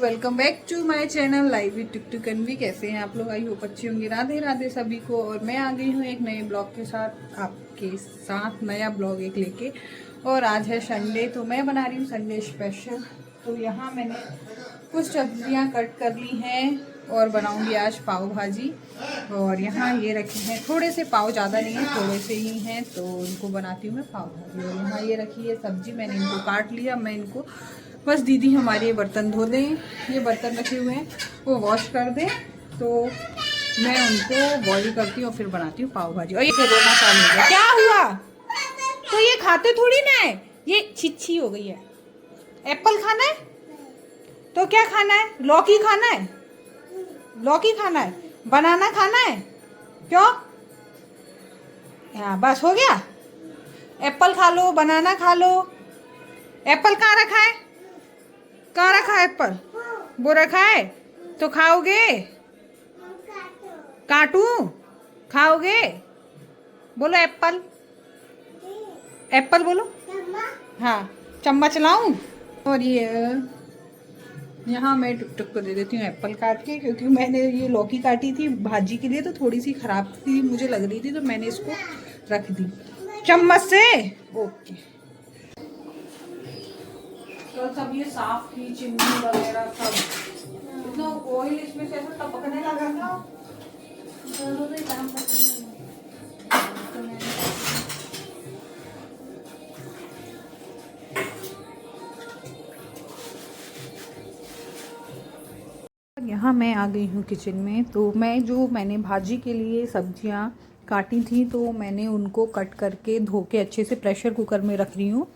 Welcome back to my channel live with tuk tuk Anvi. कैसे हैं आप लोग? आई होप अच्छी होंगी। राधे राधे सभी को। और मैं आ गई हूँ एक नए ब्लॉग के साथ, आपके साथ नया ब्लॉग एक लेके। और आज है संडे, तो मैं बना रही हूँ संडे स्पेशल। तो यहाँ मैंने कुछ सब्जियाँ कट कर ली हैं और बनाऊँगी आज पाव भाजी। और यहाँ ये रखे हैं थोड़े से पाव, ज़्यादा नहीं है, थोड़े से ही हैं, तो इनको बनाती हूँ मैं पाव भाजी। और यहाँ ये रखी है सब्जी, मैंने इनको काट लिया। मैं इनको बस दीदी हमारे ये बर्तन धो दें, ये बर्तन रखे हुए हैं वो वॉश कर दें, तो मैं उनको बॉईल करती हूँ और फिर बनाती हूँ पाव भाजी। और ये रोना चालू हो गया, क्या हुआ? तो ये खाते थोड़ी ना है, ये छिच्छी हो गई है। एप्पल खाना है तो क्या खाना है? लौकी खाना है, लौकी खाना है, बनाना खाना है, क्यों? हाँ बस हो गया। एप्पल खा लो, बनाना खा लो। एप्पल कहाँ रखा है? कहाँ रखा है एप्पल? वो रखा है तो खाओगे? काटूं? खाओगे? बोलो एप्पल, एप्पल बोलो। हाँ चम्मच लाऊं? और ये यहाँ मैं टुक टुक को दे देती हूँ एप्पल काट के, क्योंकि मैंने ये लौकी काटी थी भाजी के लिए, तो थोड़ी सी खराब थी मुझे लग रही थी, तो मैंने इसको रख दी चम्मच से। ओके, तो सब ये साफ की चिमनी वगैरह सब, इतना ऑयल इसमें से ऐसा टपकने लगा था। यहाँ मैं आ गई हूँ किचन में। तो मैंने भाजी के लिए सब्जियाँ काटी थी, तो मैंने उनको कट करके धो के अच्छे से प्रेशर कुकर में रख रही हूँ।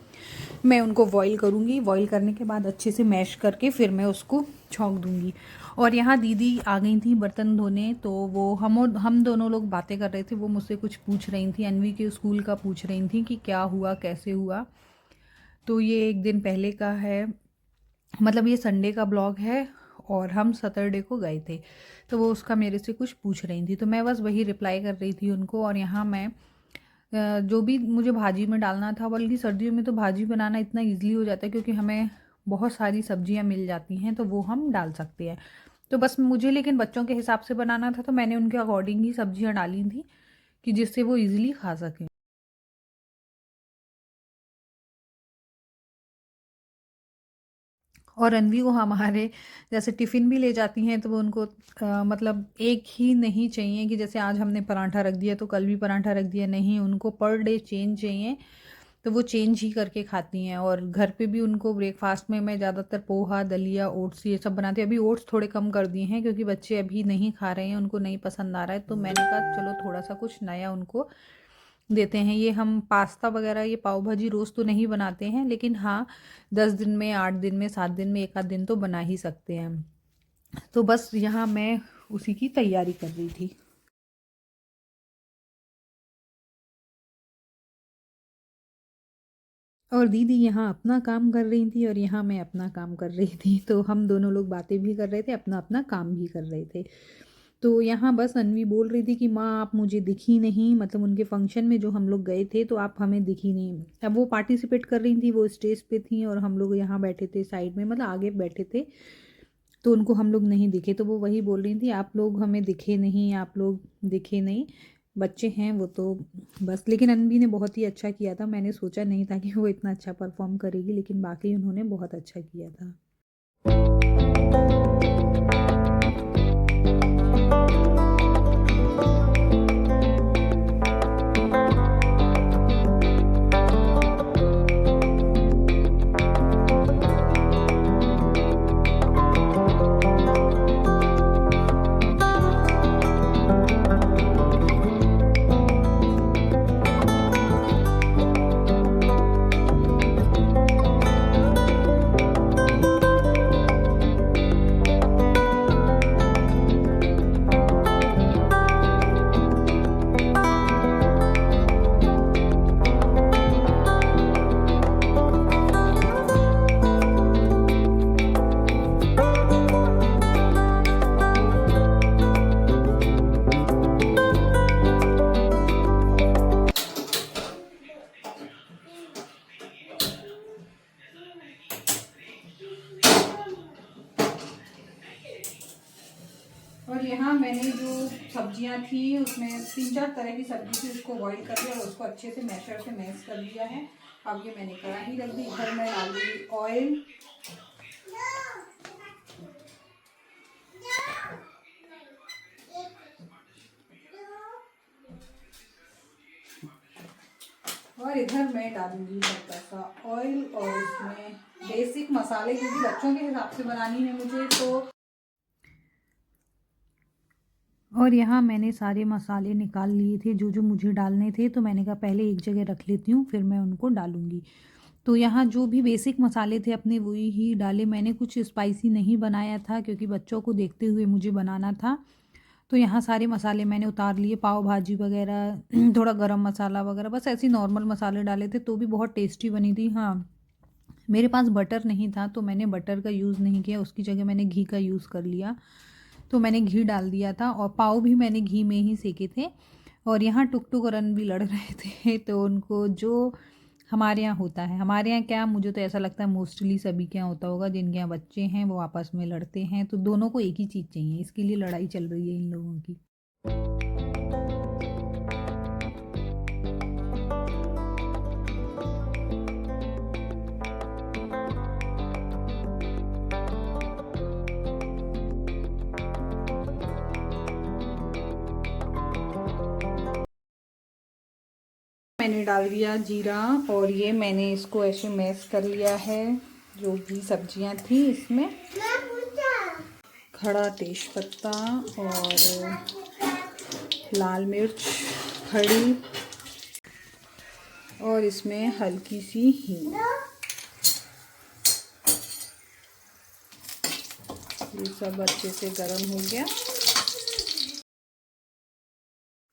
मैं उनको बॉईल करूँगी, बॉईल करने के बाद अच्छे से मैश करके फिर मैं उसको छौंक दूँगी। और यहाँ दीदी आ गई थी बर्तन धोने, तो वो हम दोनों लोग बातें कर रहे थे। वो मुझसे कुछ पूछ रही थी, अनवी के स्कूल का पूछ रही थी कि क्या हुआ, कैसे हुआ। तो ये एक दिन पहले का है, मतलब ये संडे का ब्लॉग है, और हम सैटरडे को गए थे। तो वो उसका मेरे से कुछ पूछ रही थी, तो मैं बस वही रिप्लाई कर रही थी उनको। और यहाँ मैं जो भी मुझे भाजी में डालना था, बल्कि सर्दियों में तो भाजी बनाना इतना ईजिली हो जाता है क्योंकि हमें बहुत सारी सब्जियां मिल जाती हैं, तो वो हम डाल सकते हैं। तो बस मुझे लेकिन बच्चों के हिसाब से बनाना था, तो मैंने उनके अकॉर्डिंग ही सब्जियां डाली थी कि जिससे वो ईजिली खा सकें। और अनवी को हमारे जैसे टिफ़िन भी ले जाती हैं, तो वो उनको मतलब एक ही नहीं चाहिए कि जैसे आज हमने पराठा रख दिया तो कल भी पराठा रख दिया, नहीं, उनको पर डे चेंज चाहिए। तो वो चेंज ही करके खाती हैं। और घर पे भी उनको ब्रेकफास्ट में मैं ज़्यादातर पोहा, दलिया, ओट्स ये सब बनाती हूँ। अभी ओट्स थोड़े कम कर दिए हैं क्योंकि बच्चे अभी नहीं खा रहे हैं, उनको नहीं पसंद आ रहा है, तो मैंने कहा चलो थोड़ा सा कुछ नया उनको देते हैं। ये हम पास्ता वगैरह, ये पाव भाजी रोज़ तो नहीं बनाते हैं, लेकिन हाँ 10 दिन में, 8 दिन में, 7 दिन में एक आध दिन तो बना ही सकते हैं। तो बस यहाँ मैं उसी की तैयारी कर रही थी। और दीदी यहाँ अपना काम कर रही थी और यहाँ मैं अपना काम कर रही थी, तो हम दोनों लोग बातें भी कर रहे थे, अपना अपना काम भी कर रहे थे। तो यहाँ बस अनवी बोल रही थी कि माँ आप मुझे दिखी नहीं, मतलब उनके फंक्शन में जो हम लोग गए थे तो आप हमें दिखी नहीं। अब वो पार्टिसिपेट कर रही थी, वो स्टेज पे थी और हम लोग यहाँ बैठे थे साइड में, मतलब आगे बैठे थे, तो उनको हम लोग नहीं दिखे। तो वो वही बोल रही थी आप लोग हमें दिखे नहीं, आप लोग दिखे नहीं, बच्चे हैं वो तो बस। लेकिन अनवी ने बहुत ही अच्छा किया था, मैंने सोचा नहीं था कि वो इतना अच्छा परफॉर्म करेगी, लेकिन बाकी उन्होंने बहुत अच्छा किया था। और यहाँ मैंने जो सब्जियां थी उसमें 3-4 तरह की सब्जी थी, उसको बॉईल कर लिया और उसको अच्छे से मैशर से मैश कर लिया है। अब ये मैंने कढ़ाई रख दी, इधर मैं डाल दूँगी ऑयल। और इधर मैं डालूंगी हल्का सा ऑयल और इसमें बेसिक मसाले, क्योंकि बच्चों के हिसाब से बनानी है मुझे तो। और यहाँ मैंने सारे मसाले निकाल लिए थे जो जो मुझे डालने थे, तो मैंने कहा पहले एक जगह रख लेती हूँ फिर मैं उनको डालूँगी। तो यहाँ जो भी बेसिक मसाले थे अपने वही ही डाले। मैंने कुछ स्पाइसी नहीं बनाया था क्योंकि बच्चों को देखते हुए मुझे बनाना था। तो यहाँ सारे मसाले मैंने उतार लिए, पाव भाजी वगैरह, थोड़ा गरम मसाला वगैरह, बस ऐसे नॉर्मल मसाले डाले थे तो भी बहुत टेस्टी बनी थी। हाँ, मेरे पास बटर नहीं था तो मैंने बटर का यूज़ नहीं किया, उसकी जगह मैंने घी का यूज़ कर लिया। तो मैंने घी डाल दिया था और पाव भी मैंने घी में ही सेके थे। और यहाँ टुकटुक और रन भी लड़ रहे थे तो उनको जो हमारे यहाँ होता है, हमारे यहाँ क्या, मुझे तो ऐसा लगता है मोस्टली सभी के यहाँ होता होगा, जिनके यहाँ बच्चे हैं वो आपस में लड़ते हैं तो दोनों को एक ही चीज़ चाहिए, इसके लिए लड़ाई चल रही है इन लोगों की। मैंने डाल दिया जीरा और ये मैंने इसको ऐसे मैश कर लिया है। जो भी सब्जियां थी इसमें खड़ा तेजपत्ता और लाल मिर्च खड़ी और इसमें हल्की सी हींग, ये सब अच्छे से गरम हो गया।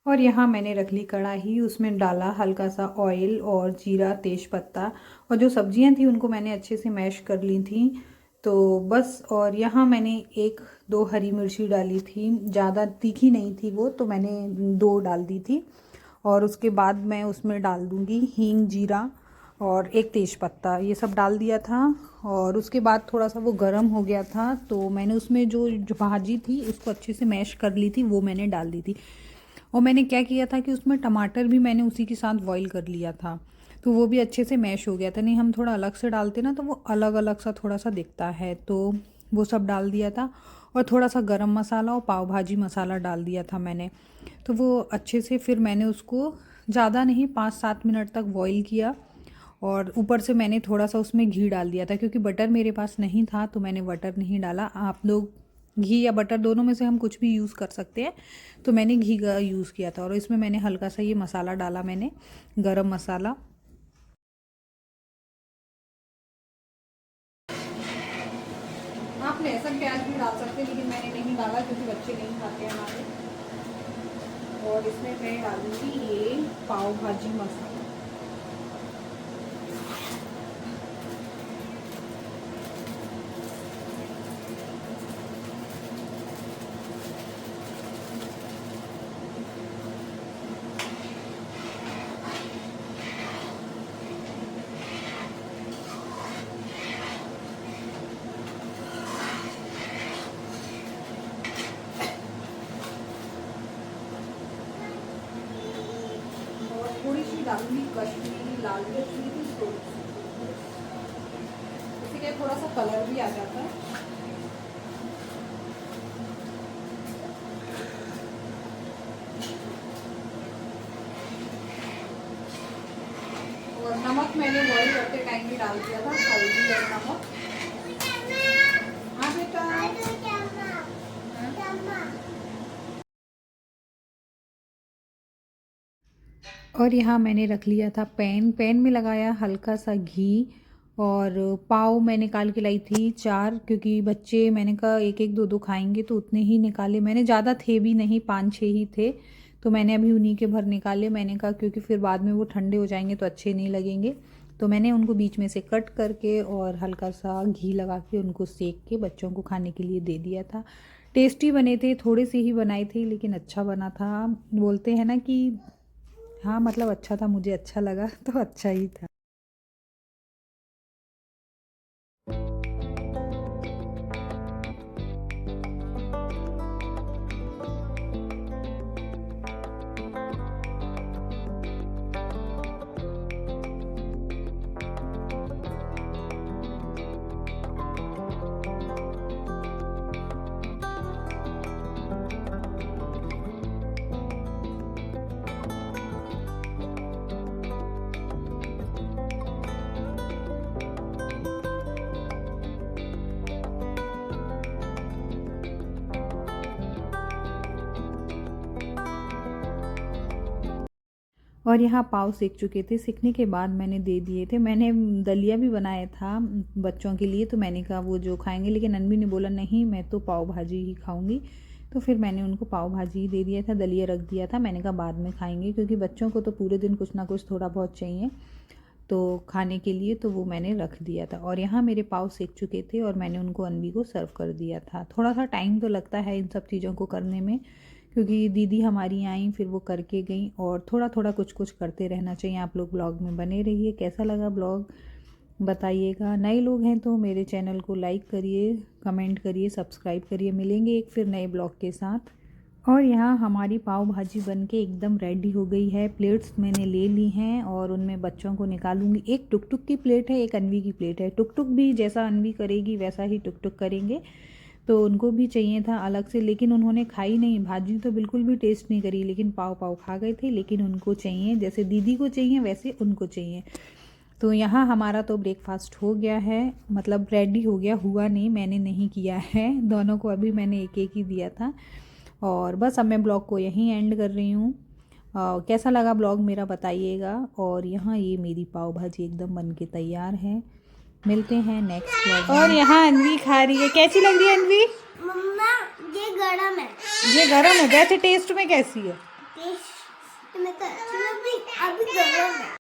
और यहाँ मैंने रख ली कढ़ाई, उसमें डाला हल्का सा ऑयल और जीरा तेज़पत्ता और जो सब्जियां थी उनको मैंने अच्छे से मैश कर ली थी तो बस। और यहाँ मैंने 1-2 हरी मिर्ची डाली थी, ज़्यादा तीखी नहीं थी वो, तो मैंने 2 डाल दी थी। और उसके बाद मैं उसमें डाल दूँगी हींग, जीरा और 1 तेज़पत्ता, ये सब डाल दिया था। और उसके बाद थोड़ा सा वो गर्म हो गया था तो मैंने उसमें जो भाजी थी उसको अच्छे से मैश कर ली थी, वो मैंने डाल दी थी। और मैंने क्या किया था कि उसमें टमाटर भी मैंने उसी के साथ बॉईल कर लिया था तो वो भी अच्छे से मैश हो गया था। नहीं हम थोड़ा अलग से डालते ना तो वो अलग अलग सा थोड़ा सा दिखता है, तो वो सब डाल दिया था। और थोड़ा सा गरम मसाला और पाव भाजी मसाला डाल दिया था मैंने। तो वो अच्छे से फिर मैंने उसको ज़्यादा नहीं 5-7 मिनट तक बॉईल किया। और ऊपर से मैंने थोड़ा सा उसमें घी डाल दिया था, क्योंकि बटर मेरे पास नहीं था तो मैंने बटर नहीं डाला। आप लोग घी या बटर दोनों में से हम कुछ भी यूज़ कर सकते हैं, तो मैंने घी का यूज़ किया था। और इसमें मैंने हल्का सा ये मसाला डाला, मैंने गरम मसाला। आप लहसुन प्याज भी डाल सकते हैं लेकिन मैंने नहीं डाला क्योंकि बच्चे नहीं खाते हैं हमारे। और इसमें मैं डालूंगी ये पाव भाजी मसाला। थोड़ी सी डालूंगी कश्मीरी लाल मिर्च भी, इससे क्या थोड़ा सा कलर भी आ जाता है। और नमक मैंने बॉईल करते टाइम भी डाल दिया था, हल्दी और नमक। हाँ बेटा, और यहाँ मैंने रख लिया था पैन में लगाया हल्का सा घी। और पाव मैं निकाल के लाई थी 4, क्योंकि बच्चे मैंने कहा 1-1 2-2 खाएंगे तो उतने ही निकाले मैंने, ज़्यादा थे भी नहीं, 5-6 ही थे तो मैंने अभी उन्हीं के भर निकाले। मैंने कहा क्योंकि फिर बाद में वो ठंडे हो जाएंगे तो अच्छे नहीं लगेंगे, तो मैंने उनको बीच में से कट करके और हल्का सा घी लगा के उनको सेक के बच्चों को खाने के लिए दे दिया था। टेस्टी बने थे, थोड़े से ही बनाए थे लेकिन अच्छा बना था। बोलते हैं ना कि हाँ मतलब अच्छा था, मुझे अच्छा लगा तो अच्छा ही था। और यहाँ पाव सेक चुके थे। सेकने के बाद मैंने दे दिए थे। मैंने दलिया भी बनाया था बच्चों के लिए, तो मैंने कहा वो जो खाएंगे, लेकिन अनवी ने बोला नहीं मैं तो पाव भाजी ही खाऊंगी, तो फिर मैंने उनको पाव भाजी ही दे दिया था। दलिया रख दिया था, मैंने कहा बाद में खाएंगे, क्योंकि बच्चों को तो पूरे दिन कुछ ना कुछ थोड़ा बहुत चाहिए तो खाने के लिए, तो वो मैंने रख दिया था। और यहाँ मेरे पाव सेक चुके थे और मैंने उनको अनवी को सर्व कर दिया था। थोड़ा सा टाइम तो लगता है इन सब चीज़ों को करने में, क्योंकि दीदी हमारी आई फिर वो करके गई, और थोड़ा थोड़ा कुछ कुछ करते रहना चाहिए। आप लोग ब्लॉग में बने रहिए। कैसा लगा ब्लॉग बताइएगा। नए लोग हैं तो मेरे चैनल को लाइक करिए, कमेंट करिए, सब्सक्राइब करिए। मिलेंगे एक फिर नए ब्लॉग के साथ। और यहाँ हमारी पाव भाजी बनके एकदम रेडी हो गई है। प्लेट्स मैंने ले ली हैं और उनमें बच्चों को निकालूंगी। एक टुक टुक की प्लेट है, एक अनवी की प्लेट है। टुक टुक भी जैसा अनवी करेगी वैसा ही टुक टुक करेंगे, तो उनको भी चाहिए था अलग से, लेकिन उन्होंने खाई नहीं। भाजी तो बिल्कुल भी टेस्ट नहीं करी, लेकिन पाव पाव खा गए थे। लेकिन उनको चाहिए, जैसे दीदी को चाहिए वैसे उनको चाहिए। तो यहाँ हमारा तो ब्रेकफास्ट हो गया है, मतलब रेडी हो गया, हुआ नहीं, मैंने नहीं किया है। दोनों को अभी मैंने एक एक ही दिया था। और बस अब मैं ब्लॉग को यहीं एंड कर रही हूँ। कैसा लगा ब्लॉग मेरा बताइएगा। और यहाँ ये मेरी पाव भाजी एकदम बन के तैयार है। मिलते हैं नेक्स्ट ब्लॉग में। और यहाँ अनवी खा रही है। कैसी लग रही है अनवी? मम्मा ये गरम है। ये गरम है? वैसे टेस्ट में कैसी है? टेस्ट में तो अच्छी लग रही, अभी गरम है।